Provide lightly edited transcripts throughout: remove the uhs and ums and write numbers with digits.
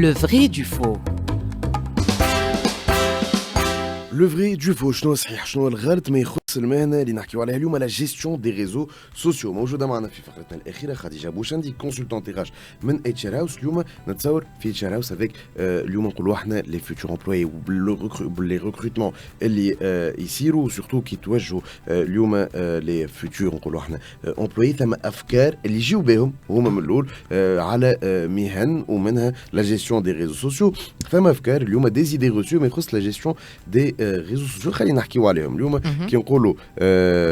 Le vrai du faux. لو فري دو فو شنو صحيح شنو الغلط ما يخص المهنه اللي نحكيو عليها اليوم على جيستيون دي ريزو سوسيو. موجوده معنا في فقرتنا الاخيره خديجه بوشندي كونسلتون تيراج من اتش ار هاوس. اليوم نتصور في اتش ار هاوس افيك اليوم نقولوا احنا لي فيوتور امبلوي لي ريكروتمون اللي يصيروا سورتو كي توجهوا اليوم لي فيوتور نقولوا احنا امبلوي ثم افكار اللي يجيو بهم هما من الاول على مهن ومنها لا جيستيون دي ريزو سوسيو. ثم افكار اليوم دي زيدي روسيو ما يخص لا جيستيون دي réseaux sociaux خلينا نحكيو عليهم اليوم. كي نقولوا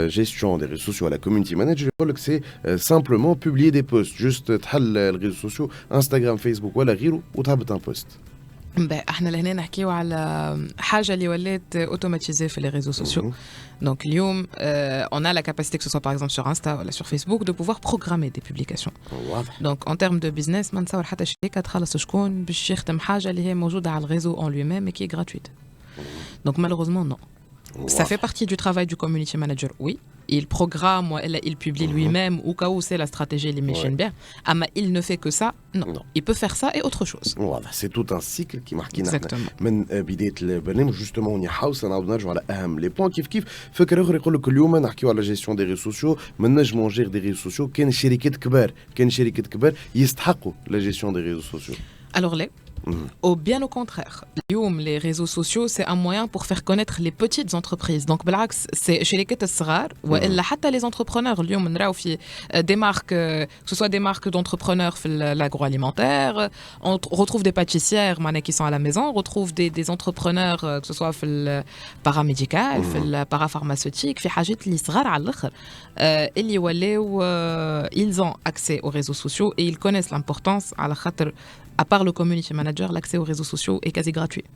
gestion des réseaux sociaux à la community manager يقول لك سي simplement publier des posts juste تحل الريزو سوسيو انستغرام فيسبوك ولا غيره وتهبط ان بوست. احنا لهنا نحكيو على حاجه اللي ولات اوتوماتيزي في لي ريزو سوسيو. Donc اليوم on a la capacité que ce soit par exemple sur Insta ou sur Facebook de pouvoir programmer des publications. Donc en termes de business ما نتصور حتى شركه تخلص شكون باش يخدم حاجه اللي هي موجوده على الريزو en lui-même et qui est gratuite. Donc malheureusement non. Ça fait partie du travail du community manager, oui. Il programme ou il publie lui-même ou cas où c'est la stratégie les machines bien. Mais il ne fait que ça, non. Il peut faire ça et autre chose. Voilà, c'est tout un cycle qui marque Exactement. من بداية البرنامج justement نحاول نعاود نرجعوا على أهم لي بوين كيف فكرة أخرى يقول لك اليوم نحكيو على جيستيون دي ريزو سوسيو. ما نجموا نجير دي ريزو سوسيو كان شركات كبار يستحقوا لا جيستيون دي ريزو سوسيو. Alors là, bien au contraire. Les réseaux sociaux, c'est un moyen pour faire connaître les petites entreprises. Donc, c'est chez les كتصغار وإلا حتى les entrepreneurs. اليوم نراو في des marques, que ce soit des marques d'entrepreneurs في l'agroalimentaire, on retrouve des pâtissières qui sont à la maison, on retrouve des entrepreneurs, que ce soit في الباراmédical, في البارapharmaceutique, في حاجات اللي صغار على الآخر. اللي ولاو ils ont accès aux réseaux sociaux et ils connaissent l'importance على خاطر à part le community manager, l'accès aux réseaux sociaux est quasi gratuit.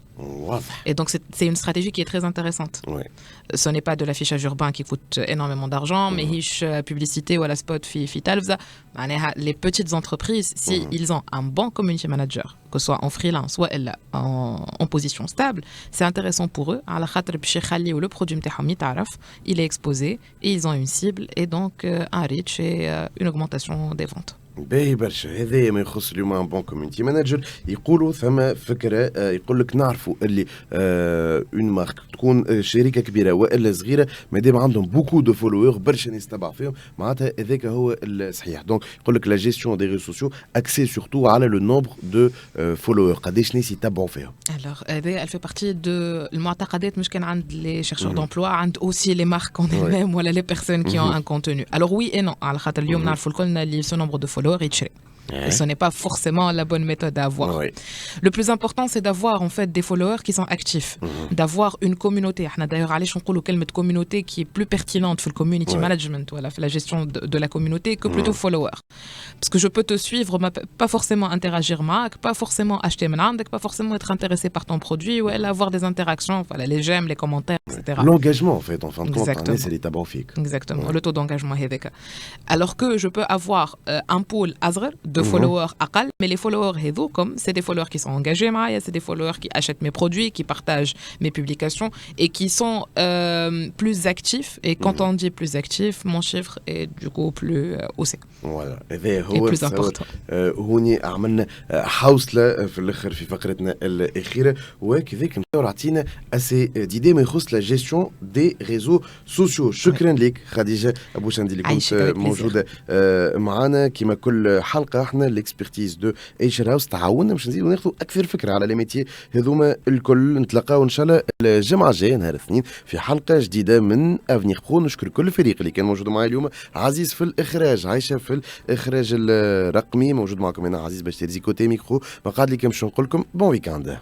Et donc, c'est une stratégie qui est très intéressante. Ce n'est pas de l'affichage urbain qui coûte énormément d'argent, mais publicité ou à la spot, les petites entreprises, s'ils ont un bon community manager, que ce soit en freelance ou en position stable, c'est intéressant pour eux. Le produit il est exposé et ils ont une cible et donc un reach et une augmentation des ventes. باهي برشا. هذا ما يخص اليوم ان بون كوميونتي مانجر. يقولوا ثم فكره يقول لك نعرفوا اللي اون مارك تكون شركه كبيره والا صغيره مادام عندهم بوكو دو فولوور برشا ناس تبع فيهم معناتها هذاك هو الصحيح. دونك يقول لك لا جيستيون دي ريزو سوسيو اكسي سورتو على لو نومبر دو فولوور قداش ناس يتبعوا فيهم. Alors هذا elle fait partie de المعتقدات مش كان عند les chercheurs d'emploi عند aussi les marques en elles-mêmes ولا les personnes qui ont un contenu. Alors oui et non على خاطر اليوم نعرفوا الكل اللي ce nombre de followers et ce n'est pas forcément la bonne méthode à avoir. Le plus important, c'est d'avoir en fait des followers qui sont actifs, d'avoir une communauté. D'ailleurs, allez, on parle de communauté qui est plus pertinente dans le community management, voilà, la gestion de la communauté que plutôt followers. Parce que je peux te suivre, pas forcément interagir avec, pas forcément acheter maintenant, pas forcément être intéressé par ton produit, ou avoir des interactions, voilà, les j'aime, les commentaires, etc. L'engagement, en fait, en fin de compte, c'est l'état banfique. Exactement, le taux d'engagement est avec. Alors que je peux avoir un pool azr de followers أقل, mais les followers comme c'est des followers qui sont engagés, c'est des followers qui achètent mes produits, qui partagent mes publications et qui sont plus actifs. Et quand on dit plus actif, mon chiffre est du coup plus haussé. Voilà. Et plus important. هوني عملنا حوصلة في الآخر في فقرتنا الأخيرة وكذلك نصور عطينا أسي ديدي ما يخص لا جيستيون دي ريزو سوسيو. شكرا لك خديجة أبو شندي اللي كنت موجودة معنا كما كل حلقة. احنا الاكسبرتيز دو اتش ار هاوس تعاوننا باش نزيدو ناخذوا اكثر فكره على لي ميتي هذوما الكل. نتلاقاو ان شاء الله الجمعه الجايه نهار الاثنين في حلقه جديده من افنيغ برو. نشكر كل الفريق اللي كان موجود معي اليوم. عزيز في الاخراج، عايشه في الاخراج الرقمي، موجود معكم هنا عزيز باش ترزي كوتي ميكرو. ما قعد لي كان باش نقول لكم بون ويكاند.